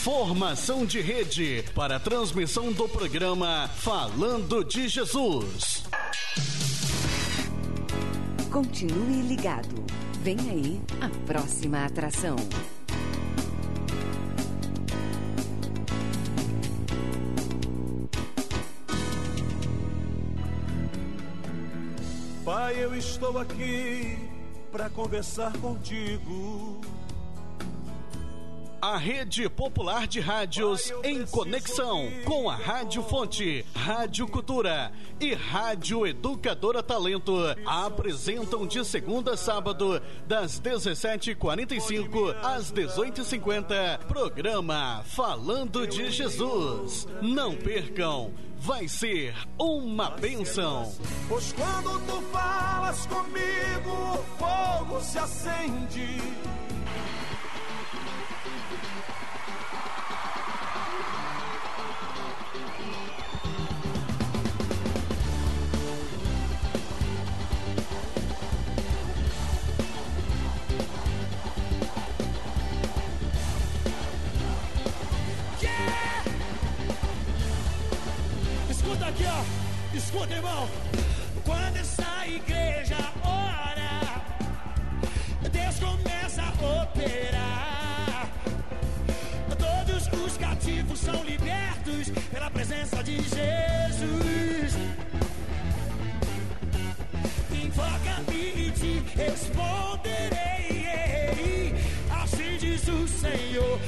Informação de rede para a transmissão do programa Falando de Jesus. Continue ligado. Vem aí a próxima atração. Pai, eu estou aqui para conversar contigo. A Rede Popular de Rádios em conexão com a Rádio Fonte, Rádio Cultura e Rádio Educadora Talento apresentam de segunda a sábado, das 17h45 às 18h50, programa Falando de Jesus. Não percam, vai ser uma bênção. Pois quando tu falas comigo, o fogo se acende. Aqui, ó, escuta, irmão. Quando essa igreja ora, Deus começa a operar. Todos os cativos são libertos pela presença de Jesus. Invoca-me e te responderei. Assim diz o Senhor.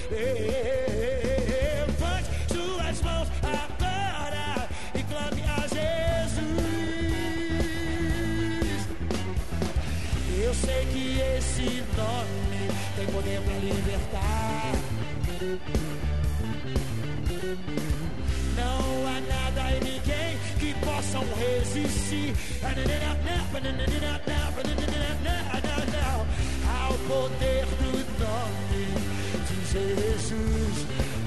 Levante suas mãos agora e clame a Jesus. Eu sei que esse nome tem poder para libertar. Não há nada e ninguém que possam resistir ao poder do nome de Jesus.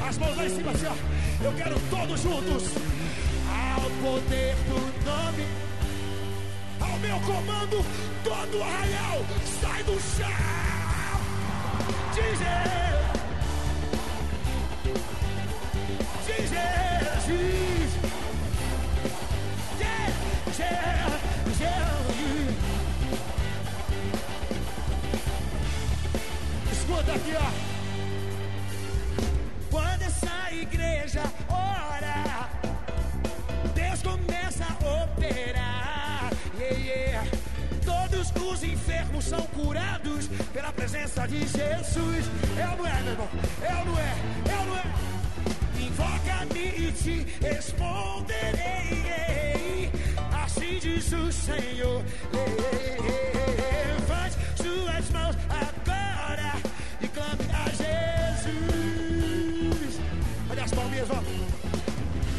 As mãos lá em cima, assim, ó. Eu quero todos juntos. Ao poder do nome, ao meu comando, todo o arraial sai do chão. Diz Jesus. Escuta aqui, ó. Quando essa igreja ora, Deus começa a operar. Todos os enfermos são curados pela presença de Jesus. Eu não é, meu irmão. Eu não é. Invoca-me e te responderei. Assim diz o Senhor. Levante suas mãos agora e clame a Jesus. Olha as palminhas, ó.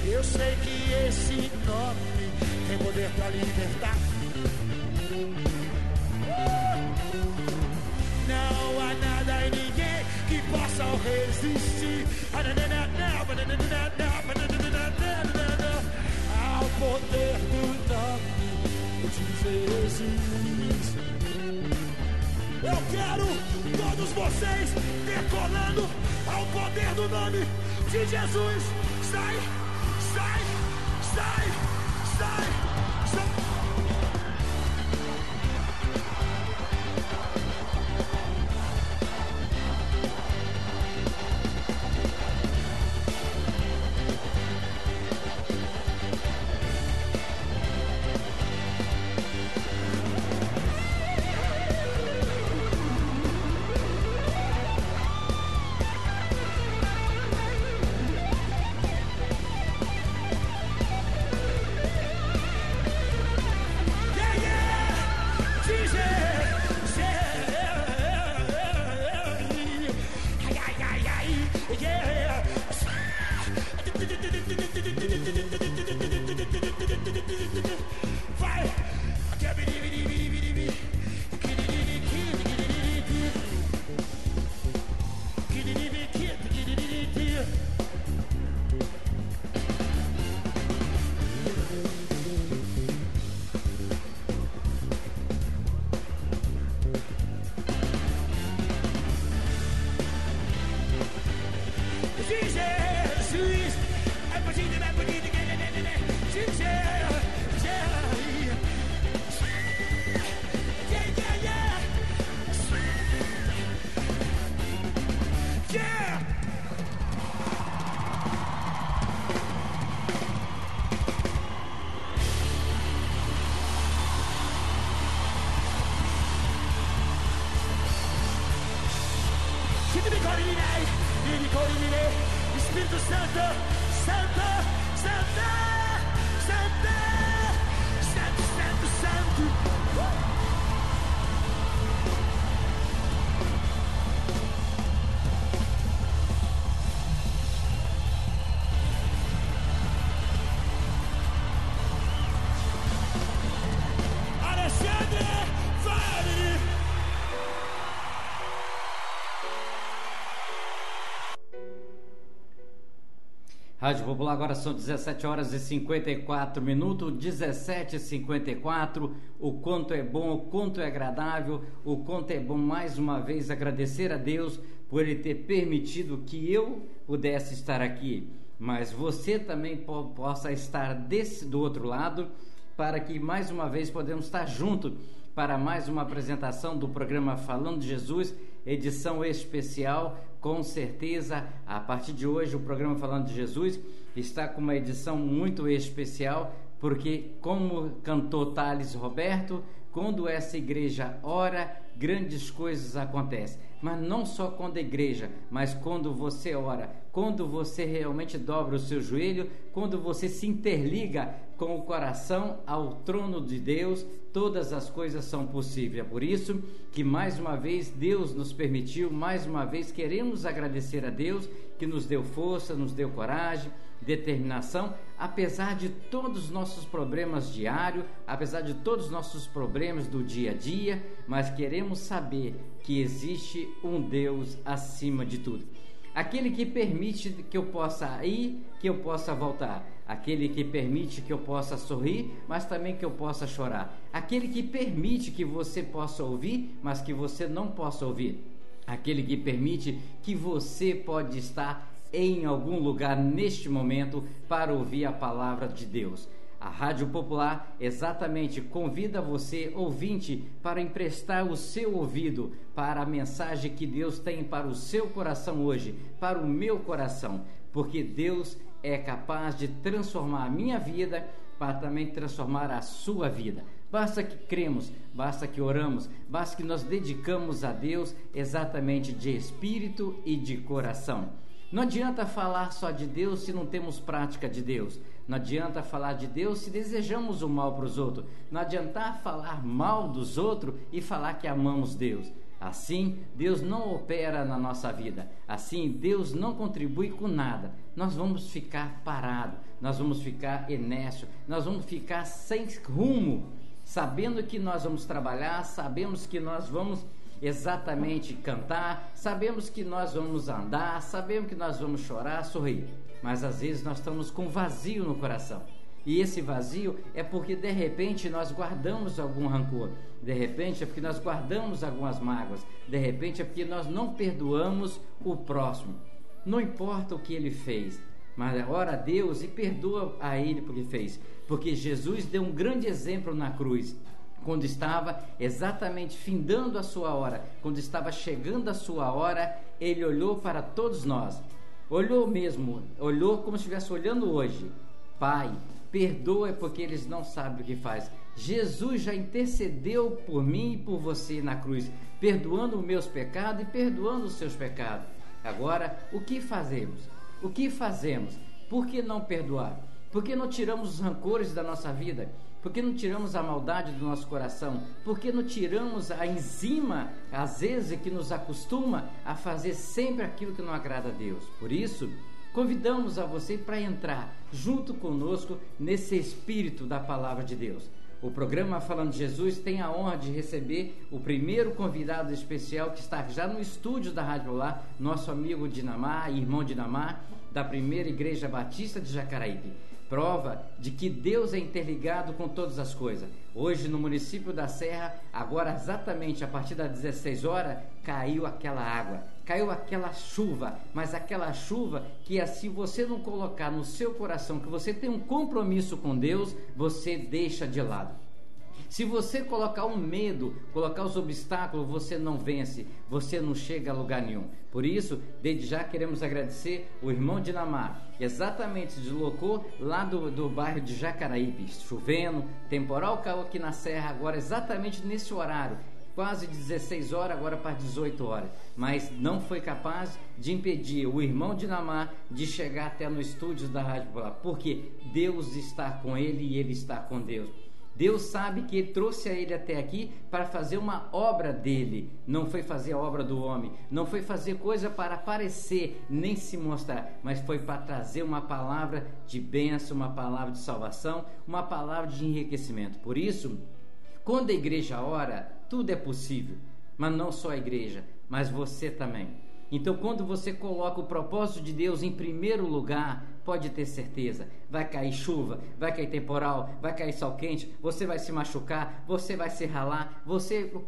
Eu sei que esse nome tem poder para libertar. Não há nada e ninguém que possa resistir ao poder do nome de Jesus. Eu quero todos vocês decolando ao poder do nome de Jesus. Sai. Jesus. É bandido, é bandido, Jesus. Yeah! Se ti ricordi di lei, ti ricordi di lei, Spirito Santo, Santo, Santo, Santo, Santo, Santo, Santo. Rádio Popular, agora são 17 horas e 54 minutos, 17h54. O quanto é bom, o quanto é agradável, o quanto é bom mais uma vez agradecer a Deus por Ele ter permitido que eu pudesse estar aqui, mas você também possa estar do outro lado, para que mais uma vez podemos estar juntos para mais uma apresentação do programa Falando de Jesus, edição especial. Com certeza, a partir de hoje, o programa Falando de Jesus está com uma edição muito especial, porque, como cantou Thales Roberto, quando essa igreja ora, grandes coisas acontecem. Mas não só quando a igreja, mas quando você ora, quando você realmente dobra o seu joelho, quando você se interliga com o coração ao trono de Deus, todas as coisas são possíveis. É por isso que mais uma vez Deus nos permitiu, mais uma vez queremos agradecer a Deus que nos deu força, nos deu coragem, determinação, apesar de todos os nossos problemas diários, apesar de todos os nossos problemas do dia a dia, mas queremos saber que existe um Deus acima de tudo. Aquele que permite que eu possa ir, que eu possa voltar. Aquele que permite que eu possa sorrir, mas também que eu possa chorar. Aquele que permite que você possa ouvir, mas que você não possa ouvir. Aquele que permite que você pode estar em algum lugar neste momento para ouvir a palavra de Deus. A Rádio Popular exatamente convida você, ouvinte, para emprestar o seu ouvido para a mensagem que Deus tem para o seu coração hoje, para o meu coração, porque Deus é capaz de transformar a minha vida para também transformar a sua vida. Basta que cremos, basta que oramos, basta que nós dedicamos a Deus exatamente de espírito e de coração. Não adianta falar só de Deus se não temos prática de Deus. Não adianta falar de Deus se desejamos o mal para os outros. Não adianta falar mal dos outros e falar que amamos Deus. Assim, Deus não opera na nossa vida. Assim, Deus não contribui com nada. Nós vamos ficar parados, nós vamos ficar inércios, nós vamos ficar sem rumo, sabendo que nós vamos trabalhar, sabemos que nós vamos exatamente cantar, sabemos que nós vamos andar, sabemos que nós vamos chorar, sorrir, mas às vezes nós estamos com vazio no coração, e esse vazio é porque de repente nós guardamos algum rancor, de repente é porque nós guardamos algumas mágoas, de repente é porque nós não perdoamos o próximo. Não importa o que ele fez, mas ora a Deus e perdoa a ele porque fez, porque Jesus deu um grande exemplo na cruz. Quando estava exatamente findando a sua hora, quando estava chegando a sua hora, ele olhou para todos nós, olhou como se estivesse olhando hoje. Pai, perdoa porque eles não sabem o que faz. Jesus já intercedeu por mim e por você na cruz, perdoando os meus pecados e perdoando os seus pecados. Agora, o que fazemos? O que fazemos? Por que não perdoar? Por que não tiramos os rancores da nossa vida? Por que não tiramos a maldade do nosso coração? Por que não tiramos a enzima, às vezes, que nos acostuma a fazer sempre aquilo que não agrada a Deus? Por isso, convidamos a você para entrar junto conosco nesse espírito da palavra de Deus. O programa Falando de Jesus tem a honra de receber o primeiro convidado especial que está já no estúdio da Rádio Popular, nosso amigo Dinamar, irmão Dinamar, da Primeira Igreja Batista de Jacaraípe. Prova de que Deus é interligado com todas as coisas. Hoje no município da Serra, agora exatamente a partir das 16 horas, caiu aquela água. caiu aquela chuva, mas aquela chuva que se você não colocar no seu coração que você tem um compromisso com Deus, você deixa de lado. Se você colocar o medo, colocar os obstáculos, você não vence, você não chega a lugar nenhum. Por isso, desde já queremos agradecer o irmão Dinamar, que exatamente se deslocou lá do bairro de Jacaraípe, chovendo, temporal caiu aqui na Serra, agora exatamente nesse horário, quase 16 horas, agora para 18 horas, mas não foi capaz de impedir o irmão Dinamar de chegar até no estúdio da Rádio Popular, porque Deus está com ele e ele está com Deus. Deus sabe que ele trouxe a ele até aqui para fazer uma obra dele, não foi fazer a obra do homem, não foi fazer coisa para aparecer, nem se mostrar, mas foi para trazer uma palavra de bênção, uma palavra de salvação, uma palavra de enriquecimento. Por isso, quando a igreja ora, tudo é possível, mas não só a igreja, mas você também. Então, quando você coloca o propósito de Deus em primeiro lugar, pode ter certeza, vai cair chuva, vai cair temporal, vai cair sol quente, você vai se machucar, você vai se ralar,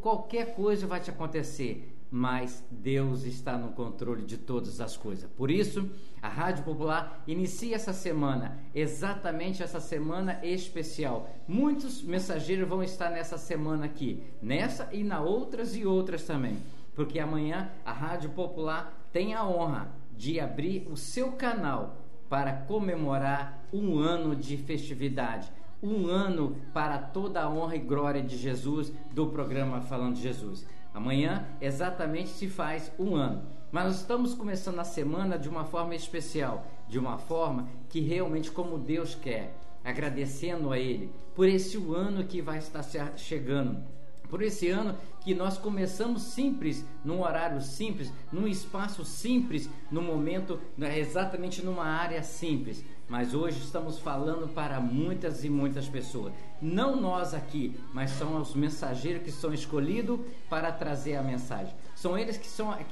qualquer coisa vai te acontecer, mas Deus está no controle de todas as coisas. Por isso, a Rádio Popular inicia essa semana, exatamente essa semana especial. Muitos mensageiros vão estar nessa semana aqui, nessa e na outras e outras também, porque amanhã a Rádio Popular tem a honra de abrir o seu canal para comemorar um ano de festividade, um ano para toda a honra e glória de Jesus, do programa Falando de Jesus. Amanhã exatamente se faz um ano, mas nós estamos começando a semana de uma forma especial, de uma forma que realmente como Deus quer, agradecendo a Ele por esse ano que vai estar chegando, por esse ano que nós começamos simples, num horário simples, num espaço simples, num momento, exatamente numa área simples. Mas hoje estamos falando para muitas e muitas pessoas. Não nós aqui, mas são os mensageiros que são escolhidos para trazer a mensagem. São eles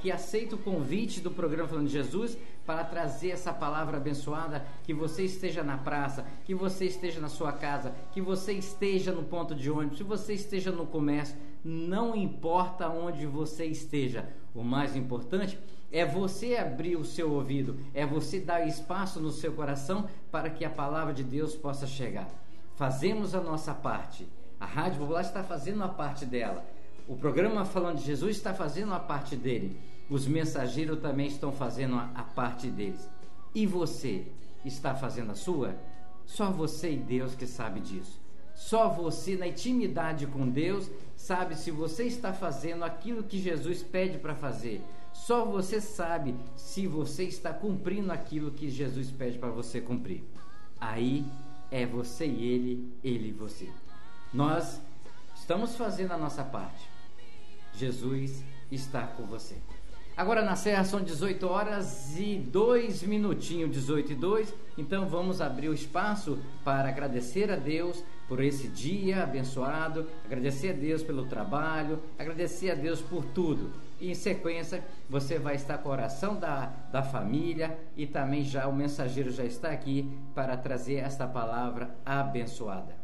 que aceitam o convite do programa Falando de Jesus para trazer essa palavra abençoada, que você esteja na praça, que você esteja na sua casa, que você esteja no ponto de ônibus, que você esteja no comércio, não importa onde você esteja. O mais importante é você abrir o seu ouvido, é você dar espaço no seu coração para que a palavra de Deus possa chegar. Fazemos a nossa parte, a Rádio Popular está fazendo a parte dela, o programa Falando de Jesus está fazendo a parte dele, os mensageiros também estão fazendo a parte deles. E você está fazendo a sua? Só você e Deus que sabe disso. Só você, na intimidade com Deus, sabe se você está fazendo aquilo que Jesus pede para fazer. Só você sabe se você está cumprindo aquilo que Jesus pede para você cumprir. Aí é você e ele e você. Nós estamos fazendo a nossa parte. Jesus está com você. Agora na Serra são 18 horas e 2 minutinhos, 18 e 2. Então vamos abrir o espaço para agradecer a Deus por esse dia abençoado, agradecer a Deus pelo trabalho, agradecer a Deus por tudo. E em sequência você vai estar com a oração da família e também já o mensageiro já está aqui para trazer esta palavra abençoada.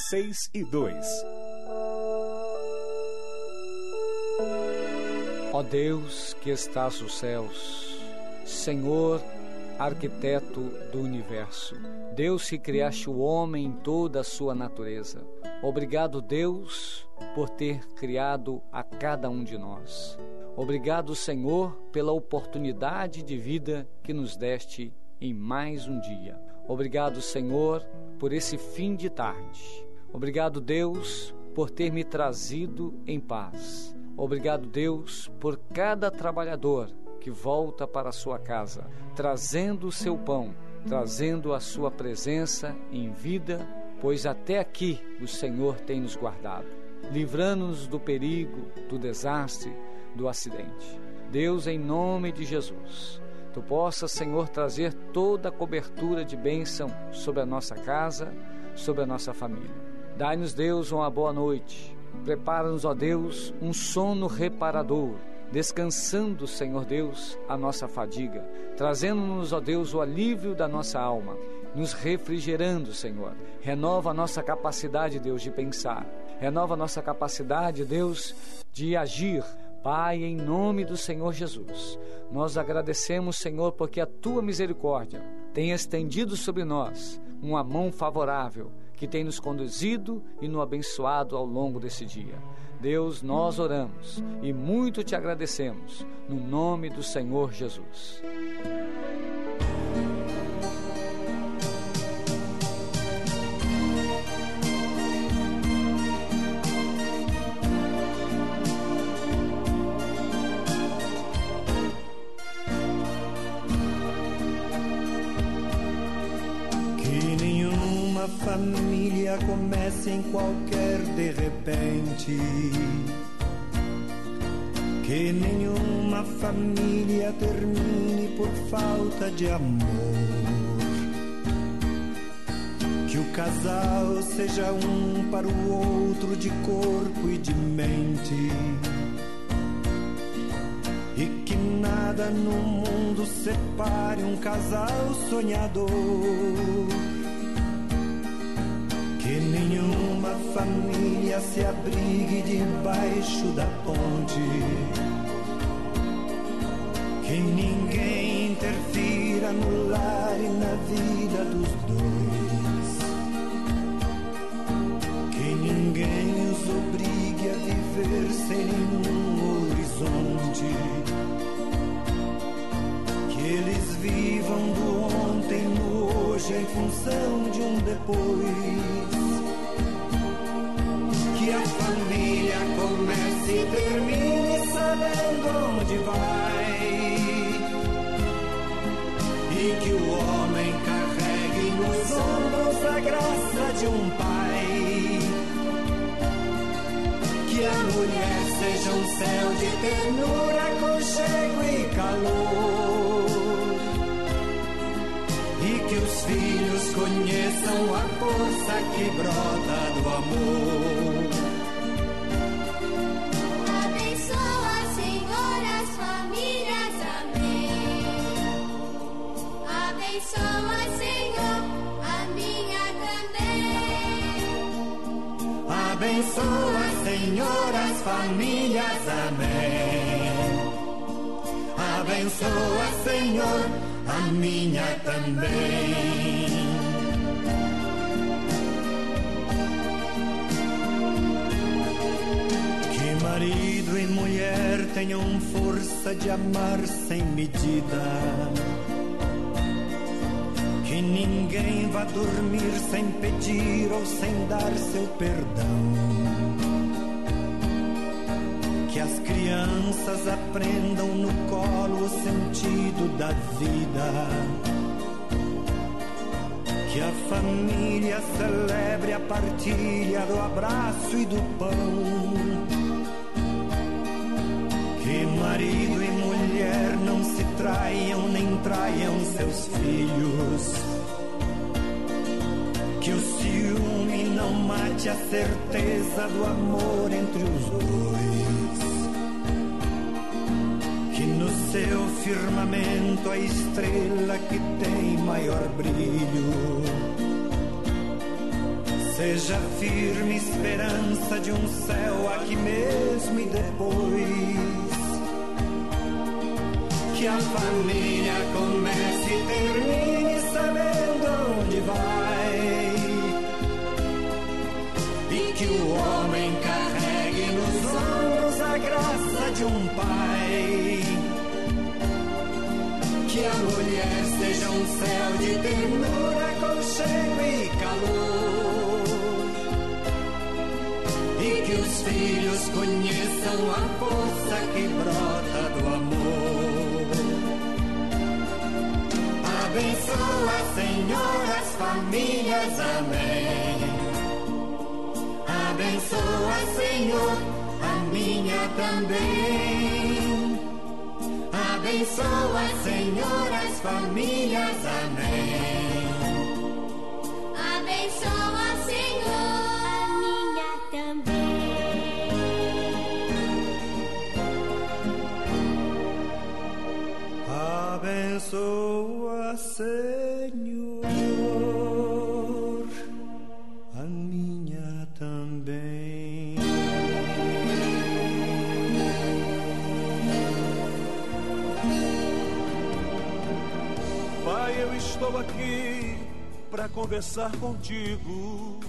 6 e 2. Ó Deus que estás nos céus, Senhor, arquiteto do universo, Deus que criaste o homem em toda a sua natureza, obrigado, Deus, por ter criado a cada um de nós. Obrigado, Senhor, pela oportunidade de vida que nos deste em mais um dia. Obrigado, Senhor, por esse fim de tarde. Obrigado, Deus, por ter me trazido em paz. Obrigado, Deus, por cada trabalhador que volta para a sua casa, trazendo o seu pão, trazendo a sua presença em vida, pois até aqui o Senhor tem nos guardado, livrando-nos do perigo, do desastre, do acidente. Deus, em nome de Jesus, Tu possas, Senhor, trazer toda a cobertura de bênção sobre a nossa casa, sobre a nossa família. Dai-nos, Deus, uma boa noite. Prepara-nos, ó Deus, um sono reparador, descansando, Senhor Deus, a nossa fadiga, trazendo-nos, ó Deus, o alívio da nossa alma. nos refrigerando, Senhor. Renova a nossa capacidade, Deus, de pensar. Renova a nossa capacidade, Deus, de agir. Pai, em nome do Senhor Jesus, nós agradecemos, Senhor, porque a Tua misericórdia tem estendido sobre nós uma mão favorável que tem nos conduzido e nos abençoado ao longo desse dia. Deus, nós oramos e muito Te agradecemos, no nome do Senhor Jesus. Família comece em qualquer de repente, que nenhuma família termine por falta de amor, que o casal seja um para o outro de corpo e de mente, e que nada no mundo separe um casal sonhador. Que nenhuma família se abrigue debaixo da ponte, que ninguém interfira no lar e na vida dos dois, que ninguém os obrigue a viver sem nenhum horizonte, que eles vivam do ontem no hoje em função de um depois. Que a família comece e termine sabendo onde vai, e que o homem carregue nos ombros a graça de um pai, que a mulher seja um céu de ternura, aconchego e calor, e que os filhos conheçam a força que brota do amor. Abençoa, Senhor, as famílias, amém. Abençoa, Senhor, a minha também. Abençoa, Senhor, as famílias, amém. Abençoa, Senhor, a minha também. Que marido e mulher tenham força de amar sem medida, que ninguém vá dormir sem pedir ou sem dar seu perdão, que as crianças aprendam no colo o sentido da vida, que a família celebre a partilha do abraço e do pão, que marido e mulher não se traiam nem traiam seus filhos, que o ciúme não mate a certeza do amor entre os dois, que no seu firmamento a estrela que tem maior brilho seja firme esperança de um céu aqui mesmo e depois. Que a família comece e termine sabendo onde vai, e que o homem carregue nos ombros a graça de um pai, que a mulher seja um céu de ternura, aconchego e calor, e que os filhos conheçam a força que brota do amor. Abençoa, Senhor, as famílias, amém. Abençoa, Senhor, a minha também. Abençoa, Senhor, as famílias, amém. Abençoa, Senhor, a minha também. Abençoa, Senhor. eu estou aqui para conversar contigo.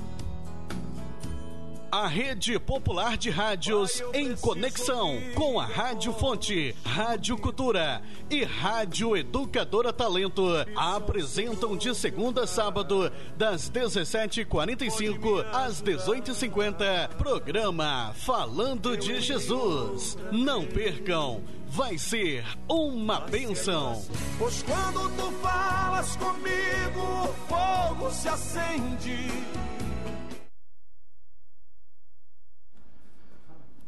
A Rede Popular de Rádios em conexão com a Rádio Fonte, Rádio Cultura e Rádio Educadora Talento apresentam de segunda a sábado, das 17h45 às 18h50, programa Falando de Jesus. Não percam, vai ser uma bênção. Pois quando tu falas comigo, o fogo se acende.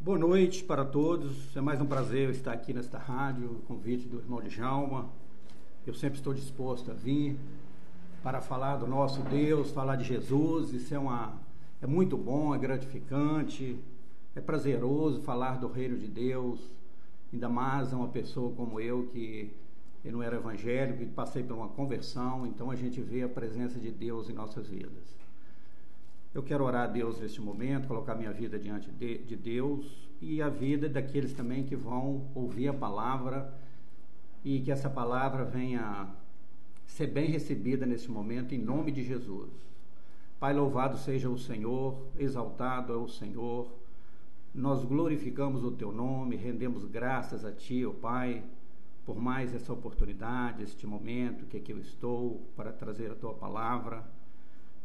Boa noite para todos, é mais um prazer estar aqui nesta rádio, o convite do irmão Djalma. Eu sempre estou disposto a vir para falar do nosso Deus, falar de Jesus. Isso é muito bom, é gratificante, é prazeroso falar do reino de Deus, ainda mais a uma pessoa como eu que não era evangélico, que passei por uma conversão. Então a gente vê a presença de Deus em nossas vidas. Eu quero orar a Deus neste momento, colocar minha vida diante de Deus e a vida daqueles também que vão ouvir a palavra, e que essa palavra venha ser bem recebida nesse momento, em nome de Jesus. Pai, louvado seja o Senhor, exaltado é o Senhor. Nós glorificamos o Teu nome, rendemos graças a Ti, ó Pai, por mais essa oportunidade, este momento que aqui eu estou para trazer a Tua palavra.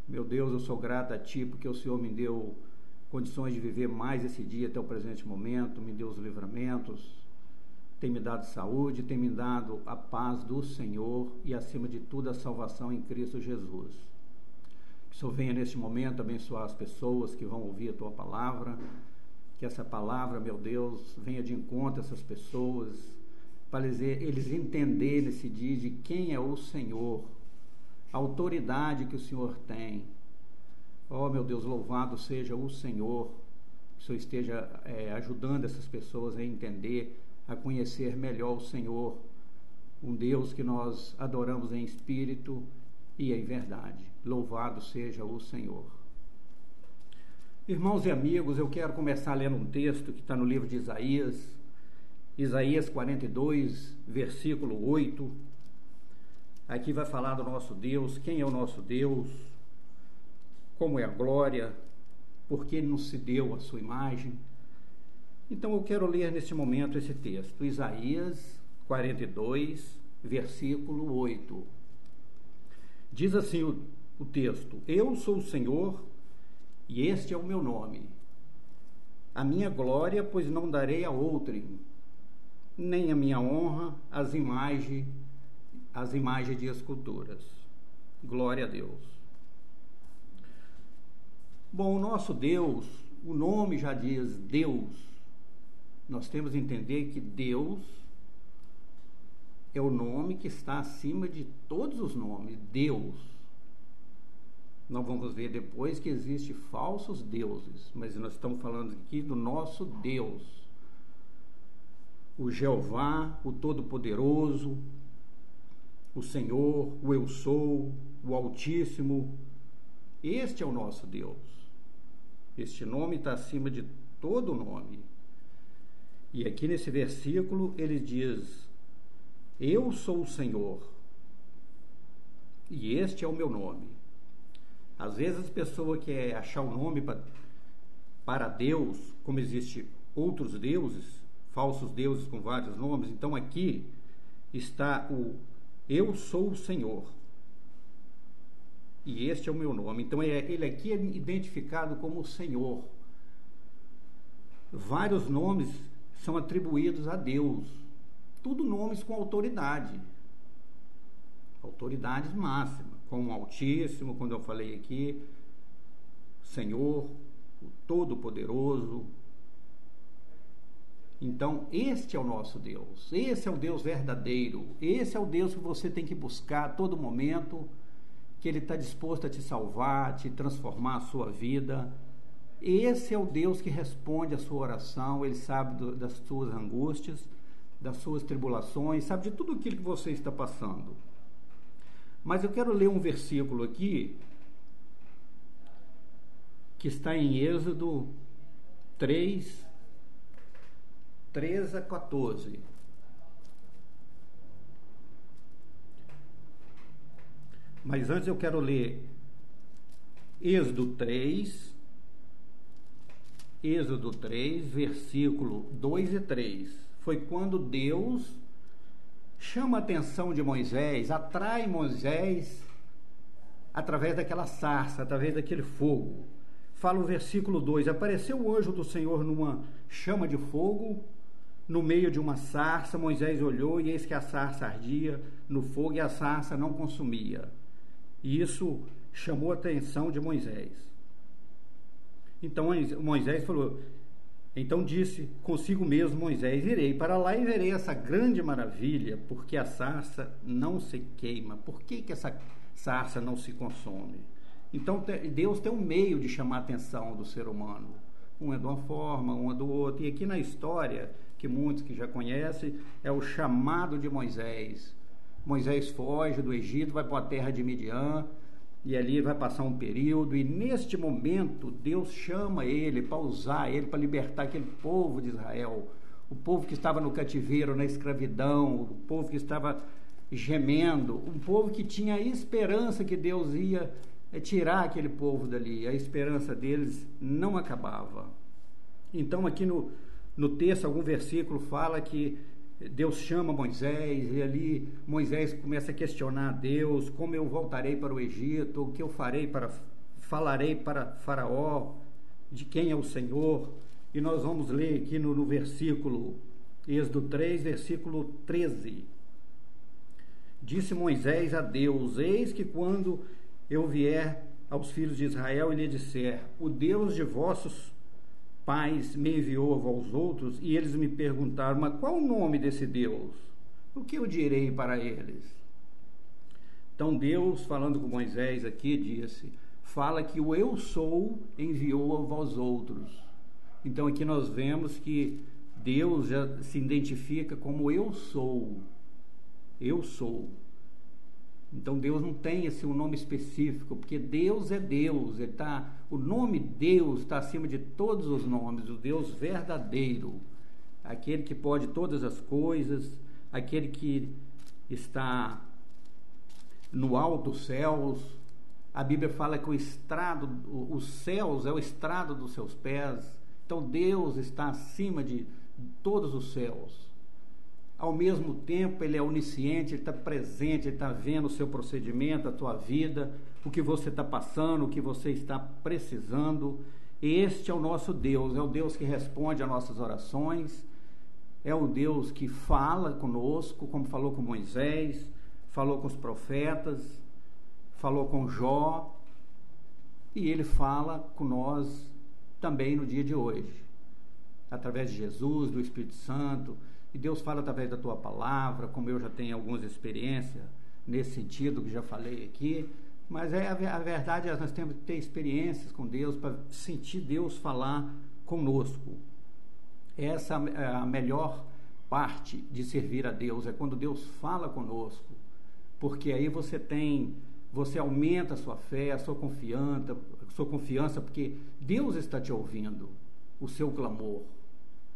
Meu Deus, eu sou grato a Ti, porque o Senhor me deu condições de viver mais esse dia até o presente momento, me deu os livramentos, tem me dado saúde, tem me dado a paz do Senhor e, acima de tudo, a salvação em Cristo Jesus. Que o Senhor venha neste momento abençoar as pessoas que vão ouvir a Tua palavra, que essa palavra, meu Deus, venha de encontro a essas pessoas, para eles entenderem nesse dia de quem é o Senhor, a autoridade que o Senhor tem. Oh, meu Deus, louvado seja o Senhor, que o Senhor esteja ajudando essas pessoas a entender, a conhecer melhor o Senhor, um Deus que nós adoramos em espírito e em verdade. Louvado seja o Senhor. Irmãos e amigos, eu quero começar lendo um texto que está no livro de Isaías 42, versículo 8. Aqui vai falar do nosso Deus, quem é o nosso Deus, como é a glória, por que Ele nos se deu a sua imagem. Então eu quero ler neste momento esse texto, Isaías 42, versículo 8. Diz assim o texto: Eu sou o Senhor e este é o meu nome. A minha glória, pois não darei a outrem, nem a minha honra às imagens de esculturas. Glória a Deus. Bom, o nosso Deus, o nome já diz Deus. Nós temos que entender que Deus é o nome que está acima de todos os nomes. Deus. Nós vamos ver depois que existem falsos deuses, mas nós estamos falando aqui do nosso Deus. O Jeová, o Todo-Poderoso, o Senhor, o Eu Sou, o Altíssimo. Este é o nosso Deus. Este nome está acima de todo nome. E aqui nesse versículo ele diz: Eu sou o Senhor e este é o meu nome. Às vezes as pessoas querem achar o nome para Deus, como existem outros deuses, falsos deuses com vários nomes. Então aqui está o Eu sou o Senhor e este é o meu nome. Então ele aqui é identificado como o Senhor. Vários nomes são atribuídos a Deus, tudo nomes com autoridades máximas, como o Altíssimo, quando eu falei aqui, Senhor, o Todo-Poderoso. Então este é o nosso Deus, esse é o Deus verdadeiro, esse é o Deus que você tem que buscar a todo momento, que Ele está disposto a te salvar, te transformar a sua vida. Esse é o Deus que responde a sua oração. Ele sabe das suas angústias, das suas tribulações, sabe de tudo aquilo que você está passando. Mas eu quero ler um versículo aqui, que está em Êxodo 3, 13 a 14. Mas antes eu quero ler Êxodo 3, versículo 2 e 3. Foi quando Deus chama a atenção de Moisés, atrai Moisés através daquela sarça, através daquele fogo. Fala o versículo 2: apareceu o anjo do Senhor numa chama de fogo, no meio de uma sarça. Moisés olhou, e eis que a sarça ardia no fogo, e a sarça não consumia. E isso chamou a atenção de Moisés. Então Moisés falou, então disse consigo mesmo Moisés: irei para lá e verei essa grande maravilha, porque a sarça não se queima. Por que essa sarça não se consome? Então Deus tem um meio de chamar a atenção do ser humano. Um é de uma forma, um é do outro. E aqui na história, que muitos que já conhecem, é o chamado de Moisés. Moisés foge do Egito, vai para a terra de Midian, e ali vai passar um período, e neste momento Deus chama ele para usar ele para libertar aquele povo de Israel, o povo que estava no cativeiro, na escravidão, o povo que estava gemendo, um povo que tinha a esperança que Deus ia tirar aquele povo dali. A esperança deles não acabava. Então aqui no texto, algum versículo fala que Deus chama Moisés, e ali Moisés começa a questionar a Deus: como eu voltarei para o Egito, o que eu falarei para Faraó, de quem é o Senhor. E nós vamos ler aqui no versículo, Êxodo 3, versículo 13. Disse Moisés a Deus: eis que quando eu vier aos filhos de Israel e lhe disser: o Deus de vossos pais me enviou a vós outros, e eles me perguntaram: mas qual o nome desse Deus? O que eu direi para eles? Então Deus, falando com Moisés aqui, disse: fala que o eu sou enviou a vós outros. Então aqui nós vemos que Deus já se identifica como eu sou. Eu sou. Então Deus não tem um nome específico, porque Deus é Deus. O nome Deus está acima de todos os nomes. O Deus verdadeiro, aquele que pode todas as coisas, aquele que está no alto dos céus. A Bíblia fala que os céus é o estrado dos seus pés. Então Deus está acima de todos os céus. Ao mesmo tempo, Ele é onisciente, Ele está presente, Ele está vendo o seu procedimento, a tua vida, o que você está passando, o que você está precisando. Este é o nosso Deus, é o Deus que responde às nossas orações, é o Deus que fala conosco, como falou com Moisés, falou com os profetas, falou com Jó, e Ele fala com nós também no dia de hoje, através de Jesus, do Espírito Santo. E Deus fala através da tua palavra, como eu já tenho algumas experiências nesse sentido que já falei aqui, mas a verdade é que nós temos que ter experiências com Deus para sentir Deus falar conosco. Essa é a melhor parte de servir a Deus, é quando Deus fala conosco, porque aí você aumenta a sua fé, a sua confiança, porque Deus está te ouvindo, o seu clamor.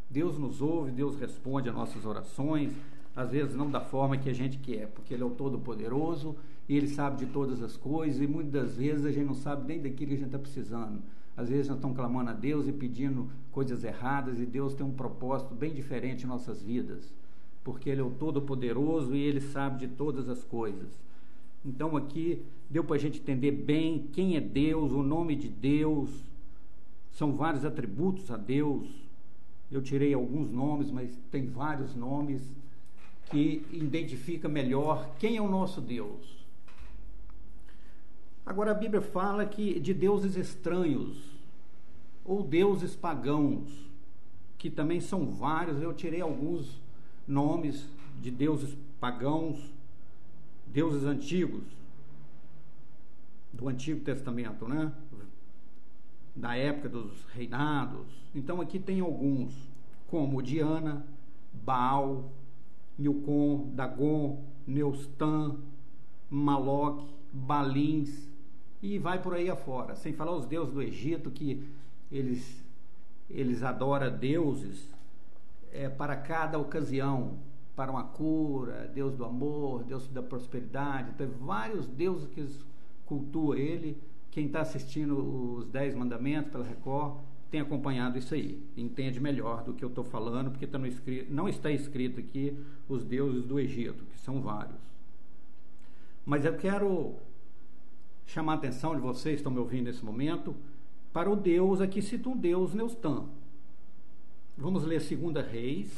Deus nos ouve, Deus responde às nossas orações, às vezes não da forma que a gente quer, porque Ele é o Todo-Poderoso e Ele sabe de todas as coisas, e muitas das vezes a gente não sabe nem daquilo que a gente está precisando. Às vezes nós estamos clamando a Deus e pedindo coisas erradas, e Deus tem um propósito bem diferente em nossas vidas, porque Ele é o Todo-Poderoso e Ele sabe de todas as coisas. Então aqui deu para a gente entender bem quem é Deus, o nome de Deus, são vários atributos a Deus. Eu tirei alguns nomes, mas tem vários nomes que identificam melhor quem é o nosso Deus. Agora a Bíblia fala que de deuses estranhos, ou deuses pagãos, que também são vários. Eu tirei alguns nomes de deuses pagãos, deuses antigos, do Antigo Testamento, né? Da época dos reinados. Então aqui tem alguns, como Diana, Baal, Milcom, Dagon, Neustã, Maloque, Balins, e vai por aí afora, sem falar os deuses do Egito, que eles adoram deuses para cada ocasião. para uma cura, Deus do amor, Deus da prosperidade. Tem vários deuses que cultua ele. Quem está assistindo os 10 mandamentos pela Record tem acompanhado isso aí, entende melhor do que eu estou falando, porque não está escrito aqui os deuses do Egito, que são vários. Mas eu quero chamar a atenção de vocês, estão me ouvindo nesse momento, para o Deus, aqui cita um Deus Neustã. Vamos ler 2 Reis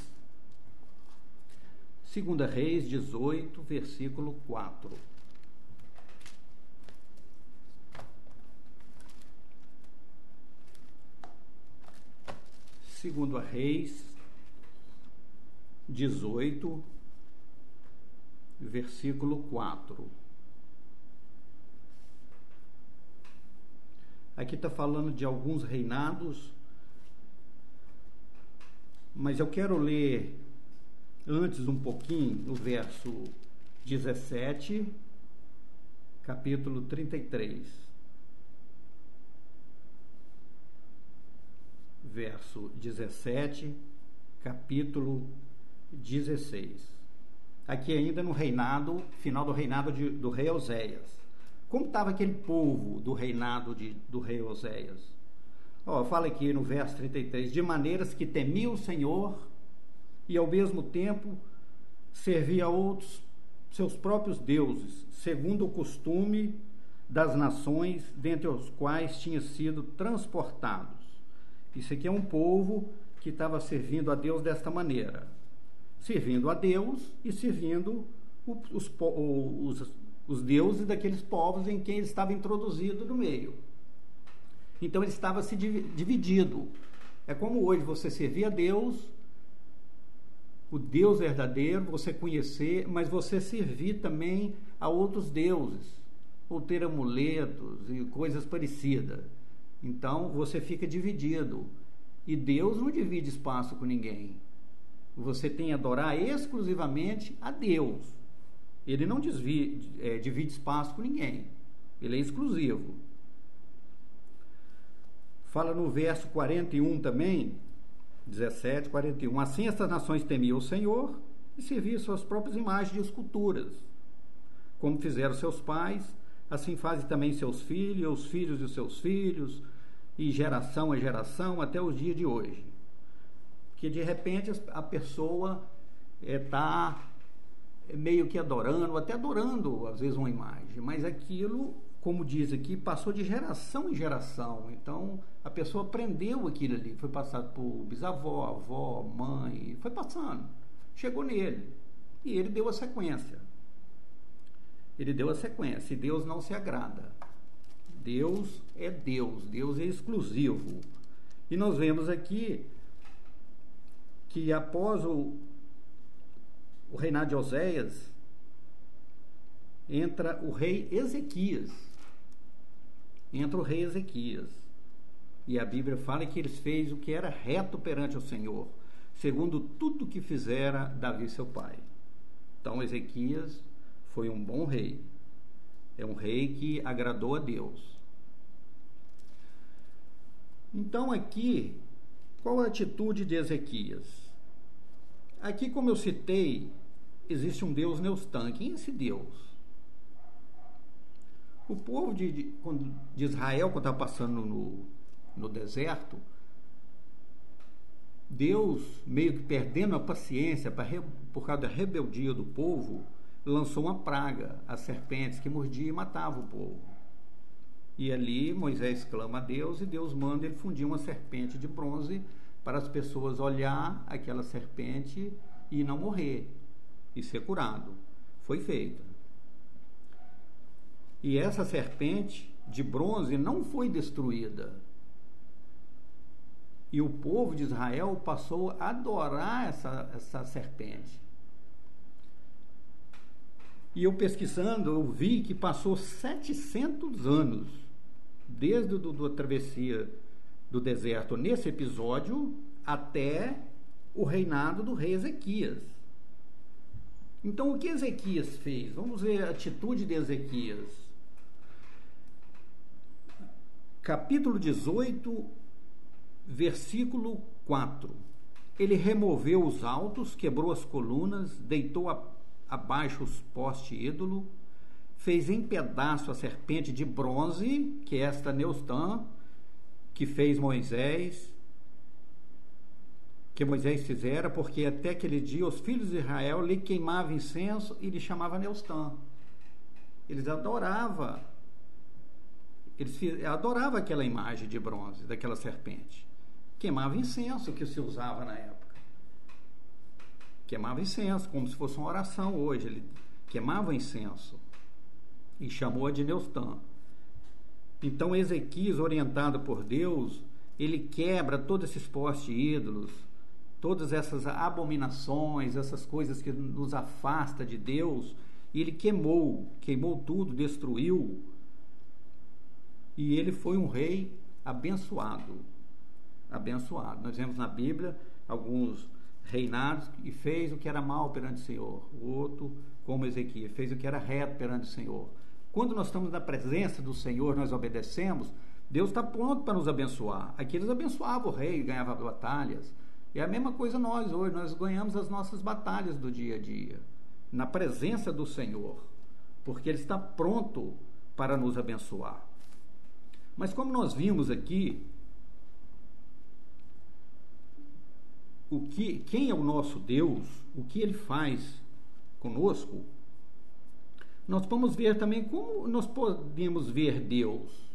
18, versículo 4. 2 Reis 18, versículo 4. Aqui está falando de alguns reinados, mas eu quero ler antes um pouquinho o verso 17, capítulo 33. Verso 17, capítulo 16. Aqui ainda no reinado, final do reinado do rei Oséias. Como estava aquele povo do reinado do rei Oséias? Fala aqui no verso 33, de maneiras que temia o Senhor e ao mesmo tempo servia a outros seus próprios deuses, segundo o costume das nações dentre os quais tinha sido transportados. Isso aqui é um povo que estava servindo a Deus desta maneira, servindo a Deus e servindo os deuses daqueles povos em quem ele estava introduzido no meio. Então ele estava se dividido. É como hoje você servir a Deus, o Deus verdadeiro, você conhecer, mas você servir também a outros deuses, ou ter amuletos e coisas parecidas. Então você fica dividido. E Deus não divide espaço com ninguém. Você tem que adorar exclusivamente a Deus. Ele não divide espaço com ninguém. Ele é exclusivo. Fala no verso 41 também, 17, 41. Assim estas nações temiam o Senhor e serviam suas próprias imagens de esculturas. Como fizeram seus pais, assim fazem também seus filhos, os filhos de seus filhos, e geração a geração até os dias de hoje. Que de repente a pessoa está meio que adorando, até adorando às vezes uma imagem, mas aquilo, como diz aqui, passou de geração em geração. Então a pessoa aprendeu aquilo ali, foi passado por bisavó, avó, mãe, foi passando, chegou nele e ele deu a sequência. E Deus não se agrada. Deus é Deus, Deus é exclusivo. E nós vemos aqui que após o reinado de Oséias, entra o rei Ezequias. E a Bíblia fala que ele fez o que era reto perante o Senhor, segundo tudo que fizera Davi seu pai. Então Ezequias foi um bom rei. É um rei que agradou a Deus. Então aqui, qual a atitude de Ezequias? Aqui, como eu citei, existe um Deus Neustã. Quem é esse Deus? O povo de Israel, quando estava passando no deserto, Deus, meio que perdendo a paciência por causa da rebeldia do povo, lançou uma praga, as serpentes que mordiam e matavam o povo. E ali Moisés clama a Deus e Deus manda ele fundir uma serpente de bronze para as pessoas olhar aquela serpente e não morrer e ser curado. Foi feito. E essa serpente de bronze não foi destruída. E o povo de Israel passou a adorar essa serpente. E eu pesquisando, eu vi que passou 700 anos, desde a travessia do deserto, nesse episódio, até o reinado do rei Ezequias. Então, o que Ezequias fez? Vamos ver a atitude de Ezequias. Capítulo 18, versículo 4. Ele removeu os altos, quebrou as colunas, deitou abaixo os postes ídolo, fez em pedaço a serpente de bronze, que é esta Neustã, que fez Moisés, que Moisés fizera, porque até aquele dia os filhos de Israel lhe queimavam incenso e lhe chamavam Neustã. Eles adoravam aquela imagem de bronze, daquela serpente. Queimava incenso, que se usava na época. Queimava incenso, como se fosse uma oração hoje. Ele queimava incenso e chamou-a de Neustã. Então Ezequias, orientado por Deus, ele quebra todos esses postes ídolos, todas essas abominações, essas coisas que nos afastam de Deus, e ele queimou tudo, destruiu, e ele foi um rei abençoado. Nós vemos na Bíblia alguns reinados e fez o que era mal perante o Senhor, o outro, como Ezequias, fez o que era reto perante o Senhor. Quando nós estamos na presença do Senhor, nós obedecemos, Deus está pronto para nos abençoar. Aqui eles abençoavam o rei, ganhavam batalhas. É a mesma coisa nós hoje, nós ganhamos as nossas batalhas do dia a dia, na presença do Senhor, porque Ele está pronto para nos abençoar. Mas como nós vimos aqui, quem é o nosso Deus, o que Ele faz conosco, nós vamos ver também como nós podemos ver Deus.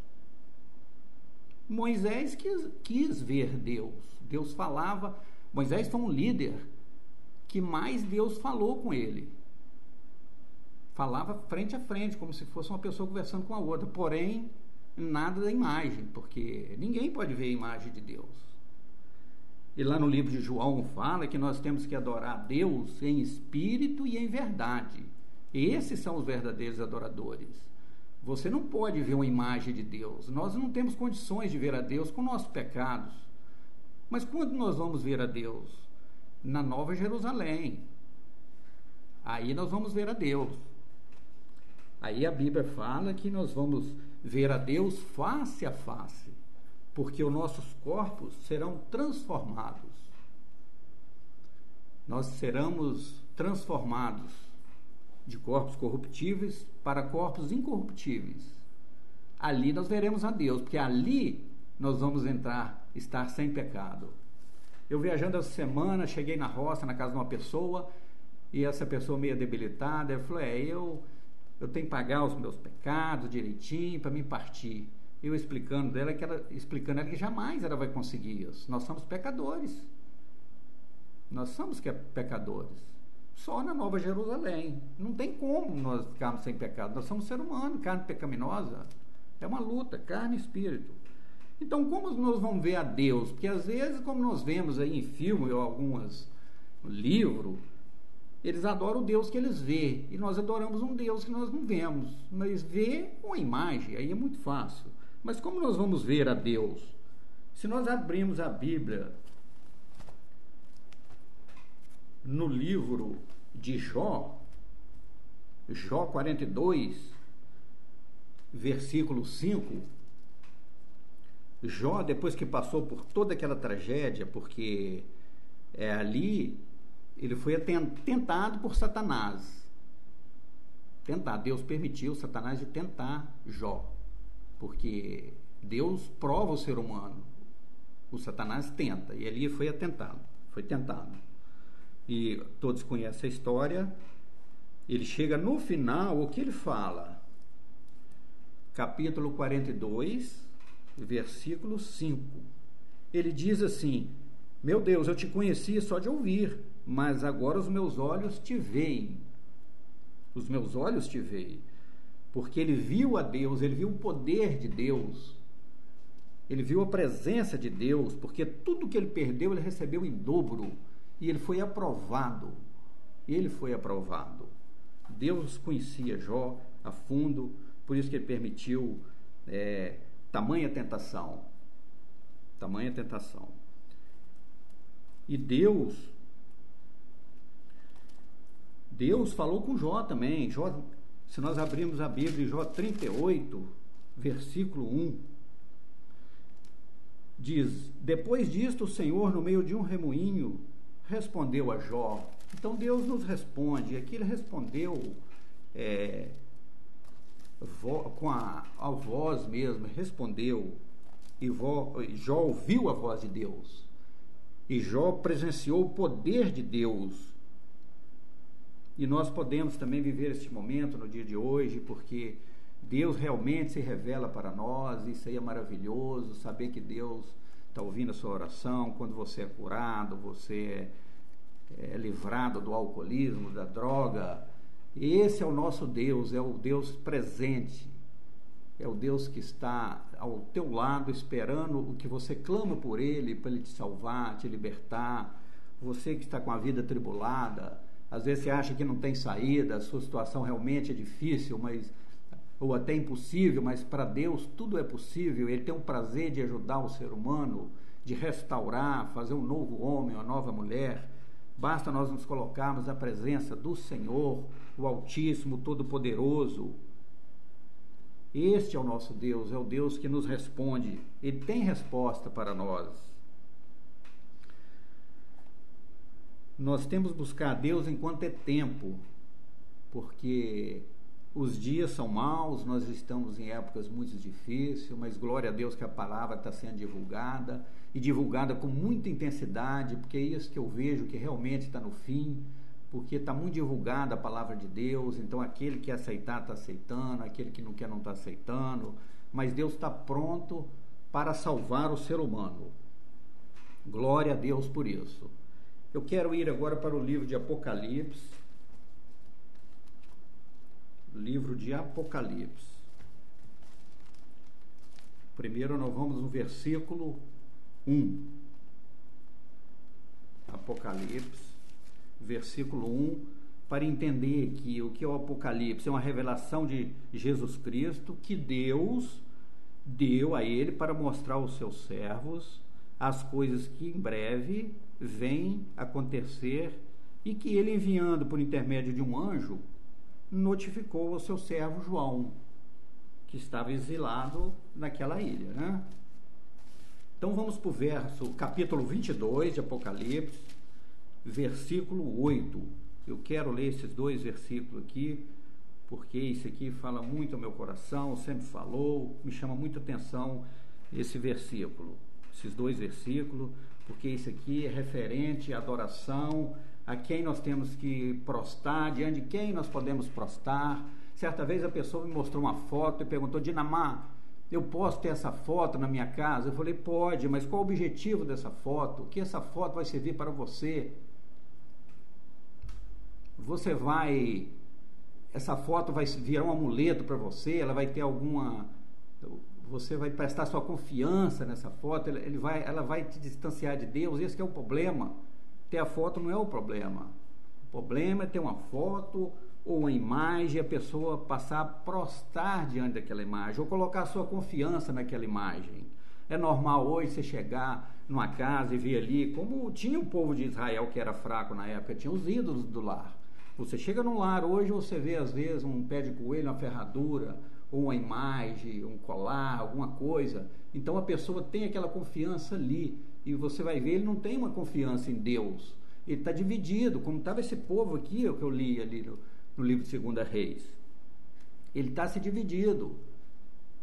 Moisés quis ver Deus. Deus falava. Moisés foi um líder que mais Deus falou com ele. Falava frente a frente, como se fosse uma pessoa conversando com a outra. Porém, nada da imagem, porque ninguém pode ver a imagem de Deus. E lá no livro de João fala que nós temos que adorar a Deus em espírito e em verdade. Esses são os verdadeiros adoradores. Você não pode ver uma imagem de Deus. Nós não temos condições de ver a Deus com nossos pecados. Mas quando nós vamos ver a Deus? Na Nova Jerusalém. Aí nós vamos ver a Deus. Aí a Bíblia fala que nós vamos ver a Deus face a face, porque os nossos corpos serão transformados. Nós seremos transformados de corpos corruptíveis para corpos incorruptíveis. Ali nós veremos a Deus, porque ali nós vamos estar sem pecado. Eu viajando essa semana, cheguei na roça, na casa de uma pessoa, e essa pessoa meio debilitada, eu falei, eu tenho que pagar os meus pecados direitinho para me partir. Eu explicando ela que jamais ela vai conseguir isso. Nós somos pecadores. Nós somos pecadores. Só na Nova Jerusalém. Não tem como nós ficarmos sem pecado. Nós somos ser humano, carne pecaminosa. É uma luta, carne e espírito. Então, como nós vamos ver a Deus? Porque às vezes, como nós vemos aí em filme ou alguns livros, eles adoram o Deus que eles vê. E nós adoramos um Deus que nós não vemos. Mas ver uma imagem, aí é muito fácil. Mas como nós vamos ver a Deus? Se nós abrirmos a Bíblia no livro de Jó 42, versículo 5, Jó, depois que passou por toda aquela tragédia, porque ali ele foi tentado por Satanás. Deus permitiu Satanás de tentar Jó, porque Deus prova o ser humano. O Satanás tenta, e ali foi tentado. E todos conhecem a história. Ele chega no final, o que ele fala? Capítulo 42, versículo 5. Ele diz assim: meu Deus, eu te conhecia só de ouvir, mas agora os meus olhos te veem. Os meus olhos te veem. Porque ele viu a Deus, ele viu o poder de Deus, ele viu a presença de Deus, porque tudo que ele perdeu, ele recebeu em dobro. E ele foi aprovado. Deus conhecia Jó a fundo, por isso que ele permitiu tamanha tentação. E Deus falou com Jó também. Jó, se nós abrirmos a Bíblia, Jó 38, versículo 1, diz: depois disto, o Senhor, no meio de um remoinho, respondeu a Jó. Então Deus nos responde. Aqui ele respondeu com a voz mesmo, respondeu. E Jó ouviu a voz de Deus. E Jó presenciou o poder de Deus. E nós podemos também viver este momento no dia de hoje, porque Deus realmente se revela para nós. Isso aí é maravilhoso, saber que Deus está ouvindo a sua oração, quando você é curado, você é livrado do alcoolismo, da droga. Esse é o nosso Deus, é o Deus presente, é o Deus que está ao teu lado, esperando o que você clama por Ele, para Ele te salvar, te libertar. Você que está com a vida tribulada, às vezes você acha que não tem saída, a sua situação realmente é difícil, ou até impossível, mas para Deus tudo é possível. Ele tem o prazer de ajudar o ser humano, de restaurar, fazer um novo homem, uma nova mulher. Basta nós nos colocarmos na presença do Senhor, o Altíssimo, Todo-Poderoso. Este é o nosso Deus, é o Deus que nos responde. Ele tem resposta para nós. Nós temos que buscar a Deus enquanto é tempo, porque os dias são maus, nós estamos em épocas muito difíceis, mas glória a Deus que a palavra está sendo divulgada, e divulgada com muita intensidade, porque é isso que eu vejo que realmente está no fim, porque está muito divulgada a palavra de Deus. Então aquele que quer aceitar está aceitando, aquele que não quer não está aceitando, mas Deus está pronto para salvar o ser humano. Glória a Deus por isso. Eu quero ir agora para o livro de Apocalipse. Livro de Apocalipse. Primeiro nós vamos no versículo 1. Apocalipse, versículo 1, para entender que o que é o Apocalipse é uma revelação de Jesus Cristo que Deus deu a ele para mostrar aos seus servos as coisas que em breve vêm acontecer, e que ele, enviando por intermédio de um anjo, notificou ao seu servo João, que estava exilado naquela ilha, né? Então vamos para o capítulo 22 de Apocalipse, versículo 8. Eu quero ler esses dois versículos aqui, porque isso aqui fala muito ao meu coração, sempre falou, me chama muita atenção esse versículo, esses dois versículos, porque isso aqui é referente à adoração, a quem nós temos que prostrar, diante de quem nós podemos prostrar. Certa vez a pessoa me mostrou uma foto e perguntou: Dinamar, eu posso ter essa foto na minha casa? Eu falei: pode, mas qual o objetivo dessa foto? O que essa foto vai servir para você? Essa foto vai virar um amuleto para você, ela vai ter você vai prestar sua confiança nessa foto, ela vai te distanciar de Deus. Esse que é o problema. Ter a foto não é o problema. O problema é ter uma foto ou uma imagem e a pessoa passar a prostrar diante daquela imagem, ou colocar a sua confiança naquela imagem. É normal hoje você chegar numa casa e ver ali, como tinha o povo de Israel que era fraco na época, tinha os ídolos do lar. Você chega num lar hoje, você vê às vezes um pé de coelho, uma ferradura, ou uma imagem, um colar, alguma coisa. Então a pessoa tem aquela confiança ali, e você vai ver, ele não tem uma confiança em Deus. Ele está dividido, como estava esse povo aqui, que eu li ali no livro de 2 Reis. Ele está se dividido.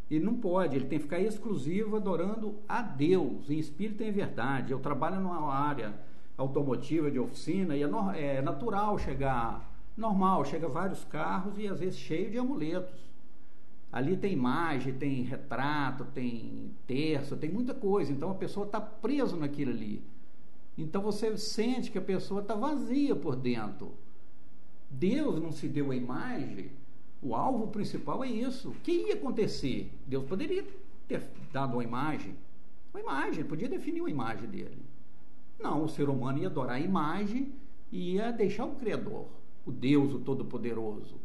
Ele não pode, ele tem que ficar exclusivo adorando a Deus, em espírito e em verdade. Eu trabalho numa área automotiva de oficina, e é natural chega vários carros e às vezes cheio de amuletos. Ali tem imagem, tem retrato, tem terço, tem muita coisa. Então a pessoa está presa naquilo ali. Então você sente que a pessoa está vazia por dentro. Deus não se deu a imagem. O alvo principal é isso. O que ia acontecer? Deus poderia ter dado uma imagem, podia definir uma imagem dele. Não, o ser humano ia adorar a imagem e ia deixar o Criador, o Deus, o Todo-Poderoso.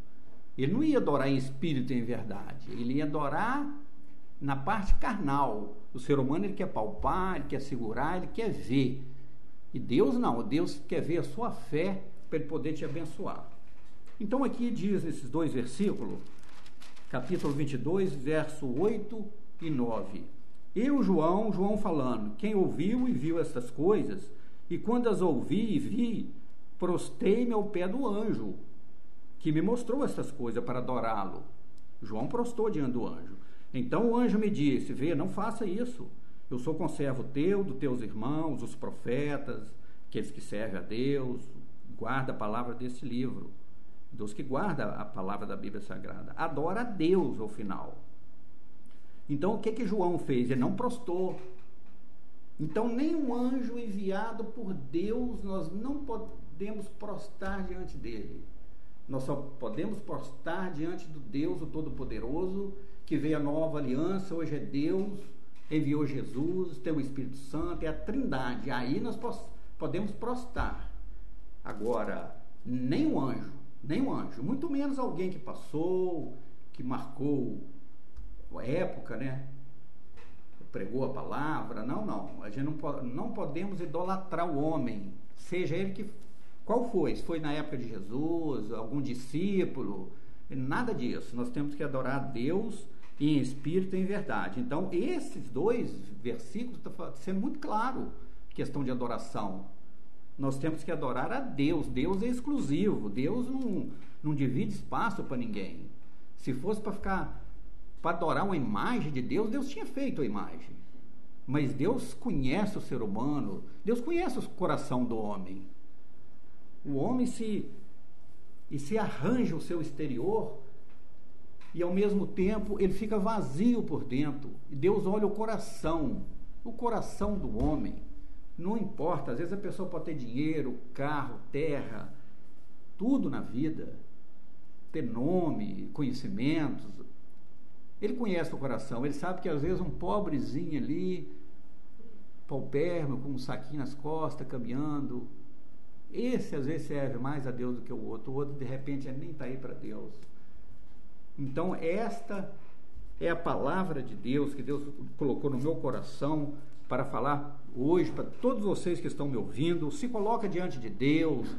Ele não ia adorar em espírito e em verdade, ele ia adorar na parte carnal. O ser humano, ele quer palpar, ele quer segurar, ele quer ver. E Deus não, Deus quer ver a sua fé para ele poder te abençoar. Então aqui diz nesses dois versículos, capítulo 22, verso 8 e 9: Eu, João falando, quem ouviu e viu estas coisas, e quando as ouvi e vi, prostei-me ao pé do anjo, que me mostrou estas coisas para adorá-lo. João prostou diante do anjo. Então o anjo me disse, vê, não faça isso. Eu sou conservo teu, dos teus irmãos, os profetas, aqueles que servem a Deus, guarda a palavra desse livro. Deus que guarda a palavra da Bíblia Sagrada. Adora a Deus ao final. Então o que João fez? Ele não prostou. Então nem um anjo enviado por Deus, nós não podemos prostrar diante dele. Nós só podemos prostrar diante do Deus, o Todo-Poderoso, que veio a nova aliança, hoje é Deus, enviou Jesus, tem o Espírito Santo, é a Trindade. Aí nós podemos prostrar. Agora, nem um anjo, muito menos alguém que passou, que marcou a época, né? Pregou a palavra. Não. A gente não podemos idolatrar o homem, seja ele qual foi. Se foi na época de Jesus, algum discípulo, nada disso. Nós temos que adorar a Deus em espírito e em verdade. Então, esses dois versículos estão sendo muito claro, questão de adoração. Nós temos que adorar a Deus. Deus é exclusivo. Deus não divide espaço para ninguém. Se fosse para adorar uma imagem de Deus, Deus tinha feito a imagem. Mas Deus conhece o ser humano, Deus conhece o coração do homem. O homem se arranja o seu exterior e ao mesmo tempo ele fica vazio por dentro. E Deus olha o coração do homem. Não importa, às vezes a pessoa pode ter dinheiro, carro, terra, tudo na vida, ter nome, conhecimentos. Ele conhece o coração, ele sabe que às vezes um pobrezinho ali, paupérrimo, com um saquinho nas costas, caminhando, esse às vezes serve mais a Deus do que o outro de repente nem está aí para Deus. Então esta é a palavra de Deus que Deus colocou no meu coração para falar hoje para todos vocês que estão me ouvindo. Se coloca diante de Deus,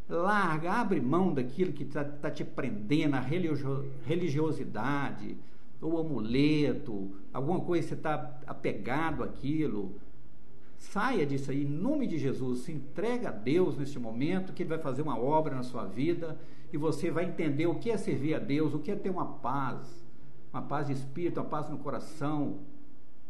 larga, abre mão daquilo que está te prendendo, a religiosidade, ou amuleto, alguma coisa que você está apegado àquilo. Saia disso aí, em nome de Jesus, se entrega a Deus neste momento, que Ele vai fazer uma obra na sua vida, e você vai entender o que é servir a Deus, o que é ter uma paz de espírito, uma paz no coração.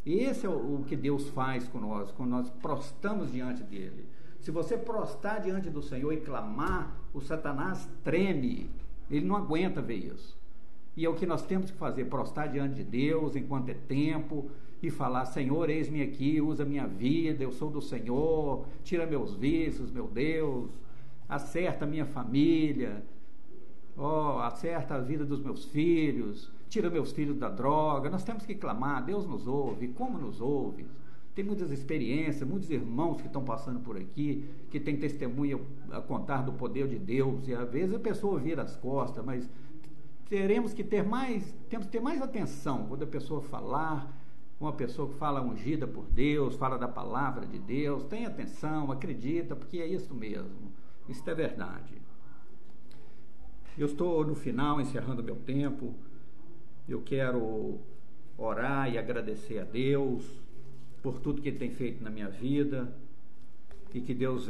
Esse é o que Deus faz com nós, quando nós prostamos diante dEle. Se você prostrar diante do Senhor e clamar, o Satanás treme, ele não aguenta ver isso. E é o que nós temos que fazer, prostrar diante de Deus enquanto é tempo, e falar, Senhor, eis-me aqui, usa minha vida, eu sou do Senhor, tira meus vícios, meu Deus, acerta a minha família, acerta a vida dos meus filhos, tira meus filhos da droga. Nós temos que clamar, Deus nos ouve, como nos ouve? Tem muitas experiências, muitos irmãos que estão passando por aqui, que têm testemunha a contar do poder de Deus, e às vezes a pessoa vira as costas, mas temos que ter mais atenção quando a pessoa falar, uma pessoa que fala ungida por Deus, fala da palavra de Deus, tenha atenção, acredita, porque é isso mesmo, isso é verdade. Eu estou no final, encerrando meu tempo. Eu quero orar e agradecer a Deus por tudo que Ele tem feito na minha vida, e que Deus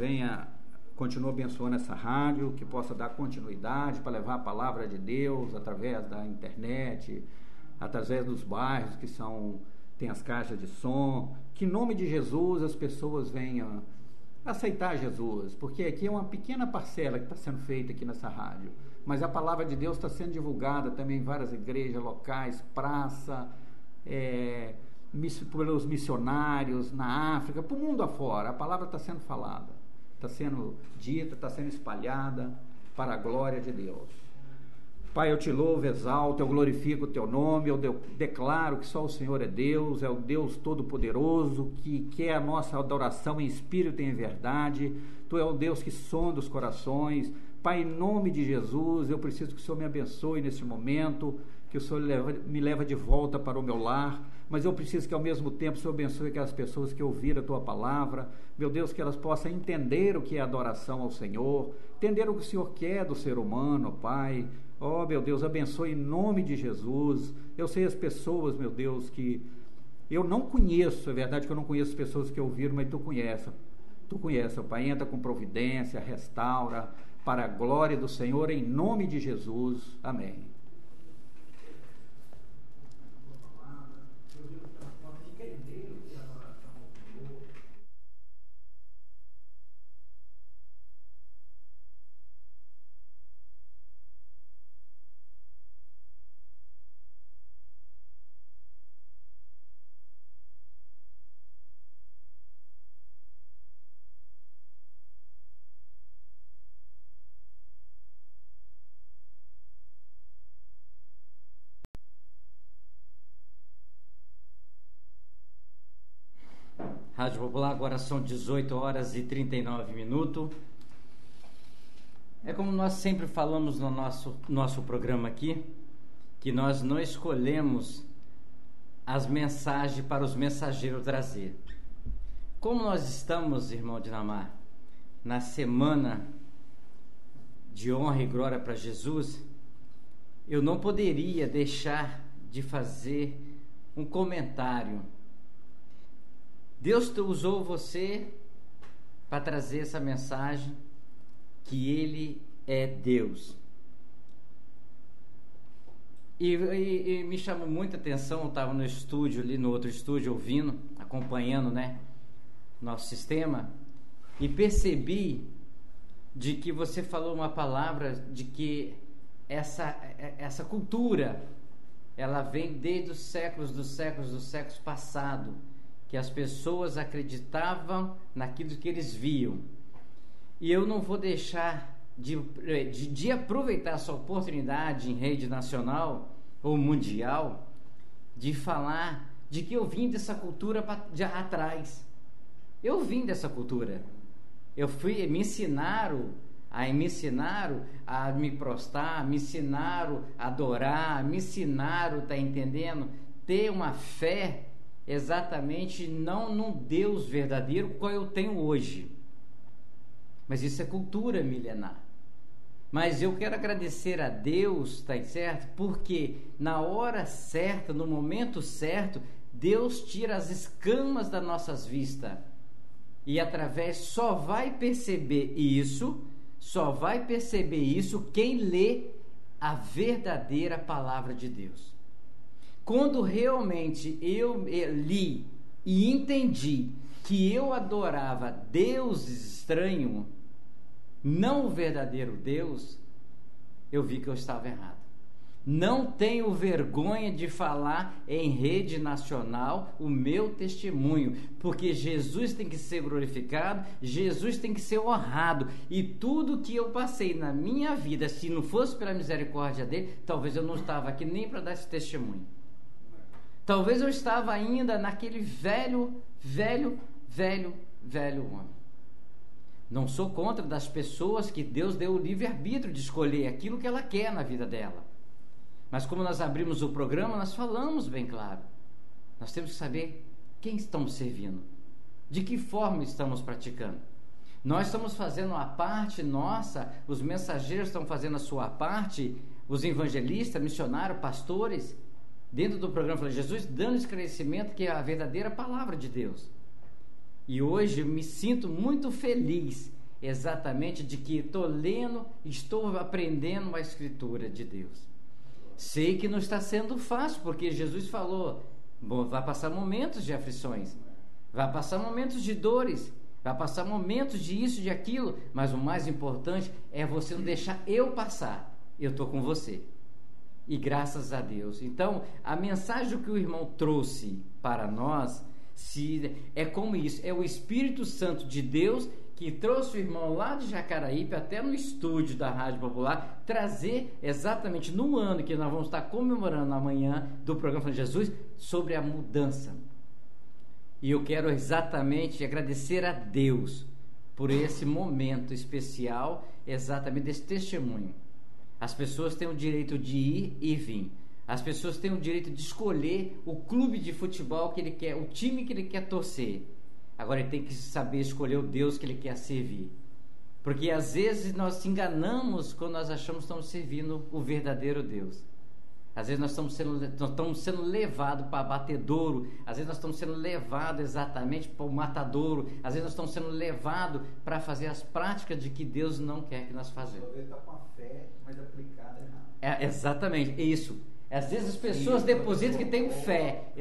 continue abençoando essa rádio, que possa dar continuidade para levar a palavra de Deus através da internet, através dos bairros que tem as caixas de som, que em nome de Jesus as pessoas venham aceitar Jesus, porque aqui é uma pequena parcela que está sendo feita aqui nessa rádio, mas a palavra de Deus está sendo divulgada também em várias igrejas locais, praça, pelos missionários na África, para o mundo afora. A palavra está sendo falada, está sendo dita, está sendo espalhada para a glória de Deus. Pai, eu te louvo, exalto, eu glorifico o teu nome, eu declaro que só o Senhor é o Deus Todo-Poderoso, que quer a nossa adoração em espírito e em verdade. Tu é o Deus que sonda os corações. Pai, em nome de Jesus, eu preciso que o Senhor me abençoe nesse momento, que o Senhor me leva de volta para o meu lar, mas eu preciso que ao mesmo tempo o Senhor abençoe aquelas pessoas que ouviram a tua palavra, meu Deus, que elas possam entender o que é adoração ao Senhor, entender o que o Senhor quer do ser humano, Pai. Meu Deus, abençoe em nome de Jesus. Eu sei as pessoas, meu Deus, que Eu não conheço, é verdade que eu não conheço pessoas que ouviram, mas tu conhece. Tu conhece, ó Pai, entra com providência, restaura, para a glória do Senhor, em nome de Jesus. Amém. Rádio Popular, agora são 18 horas e 39 minutos. É como nós sempre falamos no nosso programa aqui, que nós não escolhemos as mensagens para os mensageiros trazer. Como nós estamos, irmão Dinamar, na semana de honra e glória para Jesus, eu não poderia deixar de fazer um comentário. Deus usou você para trazer essa mensagem que Ele é Deus. E me chamou muita atenção, eu estava no estúdio, ali no outro estúdio, ouvindo, acompanhando, né, nosso sistema, e percebi de que você falou uma palavra de que essa cultura, ela vem desde os séculos passados, que as pessoas acreditavam naquilo que eles viam. E eu não vou deixar de aproveitar essa oportunidade em rede nacional ou mundial de falar de que eu vim dessa cultura atrás. Eu vim dessa cultura. Me ensinaram a me prostrar, me ensinaram a adorar, me ensinaram, tá entendendo? Ter uma fé exatamente não num Deus verdadeiro qual eu tenho hoje, mas isso é cultura milenar. Mas eu quero agradecer a Deus, tá certo? Porque na hora certa, no momento certo, Deus tira as escamas das nossas vistas, e através só vai perceber isso quem lê a verdadeira palavra de Deus. Quando realmente eu li e entendi que eu adorava deuses estranhos, não o verdadeiro Deus, eu vi que eu estava errado. Não tenho vergonha de falar em rede nacional o meu testemunho, porque Jesus tem que ser glorificado, Jesus tem que ser honrado, e tudo que eu passei na minha vida, se não fosse pela misericórdia dele, talvez eu não estava aqui nem para dar esse testemunho. Talvez eu estava ainda naquele velho homem. Não sou contra das pessoas que Deus deu o livre-arbítrio de escolher aquilo que ela quer na vida dela. Mas como nós abrimos o programa, nós falamos bem claro. Nós temos que saber quem estamos servindo, de que forma estamos praticando. Nós estamos fazendo a parte nossa, os mensageiros estão fazendo a sua parte, os evangelistas, missionários, pastores, dentro do programa de Jesus, dando esclarecimento que é a verdadeira palavra de Deus. E hoje eu me sinto muito feliz exatamente de que estou lendo, estou aprendendo a Escritura de Deus. Sei que não está sendo fácil, porque Jesus falou, vai passar momentos de aflições, vai passar momentos de dores, vai passar momentos de isso, de aquilo, mas o mais importante é você não deixar eu passar. Eu estou com você. E graças a Deus. Então, a mensagem que o irmão trouxe para nós é como isso, é o Espírito Santo de Deus que trouxe o irmão lá de Jacaraípe até no estúdio da Rádio Popular, trazer exatamente no ano que nós vamos estar comemorando amanhã do programa de Jesus, sobre a mudança. E eu quero exatamente agradecer a Deus por esse momento especial, exatamente desse testemunho. As pessoas têm o direito de ir e vir. As pessoas têm o direito de escolher o clube de futebol que ele quer, o time que ele quer torcer. Agora ele tem que saber escolher o Deus que ele quer servir. Porque às vezes nós se enganamos quando nós achamos que estamos servindo o verdadeiro Deus. Às vezes nós estamos sendo levados para abatedouro, às vezes nós estamos sendo levados exatamente para o matadouro, às vezes nós estamos sendo levados para fazer as práticas de que Deus não quer que nós façamos. Ele está com a fé, mas aplicada errado. Exatamente, isso. Às vezes as pessoas depositam que têm fé,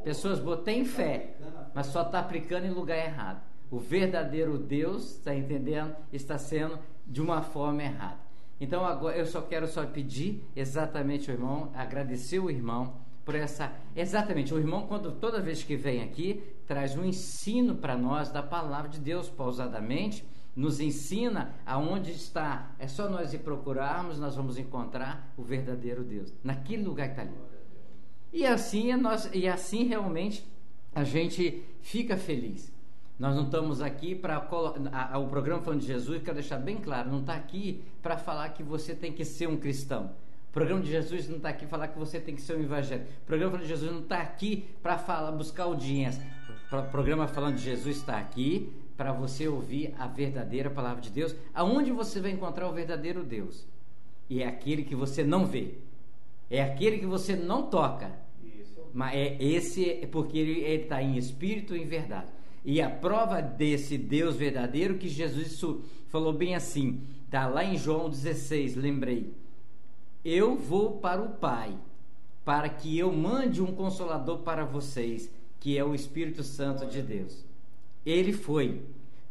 pessoas têm fé, mas só está aplicando em lugar errado. O verdadeiro Deus, está entendendo, está sendo de uma forma errada. Então agora eu quero pedir exatamente ao irmão, agradecer o irmão por exatamente, o irmão toda vez que vem aqui, traz um ensino para nós da palavra de Deus, pausadamente, nos ensina aonde está, é só nós ir procurarmos, nós vamos encontrar o verdadeiro Deus, naquele lugar que está ali. E assim realmente a gente fica feliz. Nós não estamos aqui para o programa Falando de Jesus, quero deixar bem claro, não está aqui para falar que você tem que ser um cristão. O programa de Jesus não está aqui para falar que você tem que ser um evangélico. O programa Falando de Jesus não está aqui para buscar audiência. O programa Falando de Jesus está aqui para você ouvir a verdadeira palavra de Deus, aonde você vai encontrar o verdadeiro Deus. E é aquele que você não vê, é aquele que você não toca, mas porque ele está em espírito e em verdade. E a prova desse Deus verdadeiro que Jesus falou bem assim, está lá em João 16, lembrei. Eu vou para o Pai, para que eu mande um Consolador para vocês, que é o Espírito Santo de Deus. Ele foi.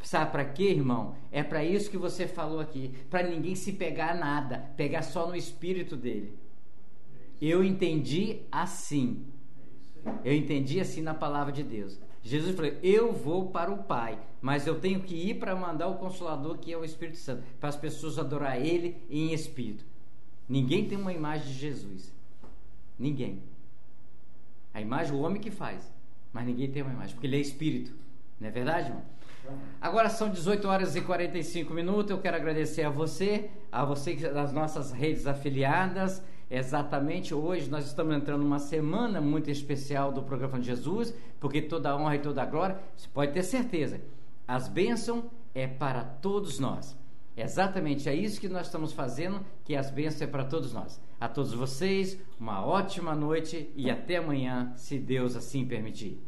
Sabe para quê, irmão? É para isso que você falou aqui, para ninguém se pegar a nada, pegar só no Espírito dele. Eu entendi assim. Eu entendi assim na palavra de Deus. Jesus falou, eu vou para o Pai, mas eu tenho que ir para mandar o Consolador, que é o Espírito Santo, para as pessoas adorar Ele em espírito. Ninguém tem uma imagem de Jesus. Ninguém. A imagem o homem que faz, mas ninguém tem uma imagem, porque Ele é espírito. Não é verdade, irmão? Agora são 18 horas e 45 minutos. Eu quero agradecer a você das nossas redes afiliadas. Exatamente, hoje nós estamos entrando numa semana muito especial do programa de Jesus, porque toda a honra e toda a glória, você pode ter certeza, as bênçãos é para todos nós. Exatamente, é isso que nós estamos fazendo, que as bênçãos é para todos nós. A todos vocês, uma ótima noite e até amanhã, se Deus assim permitir.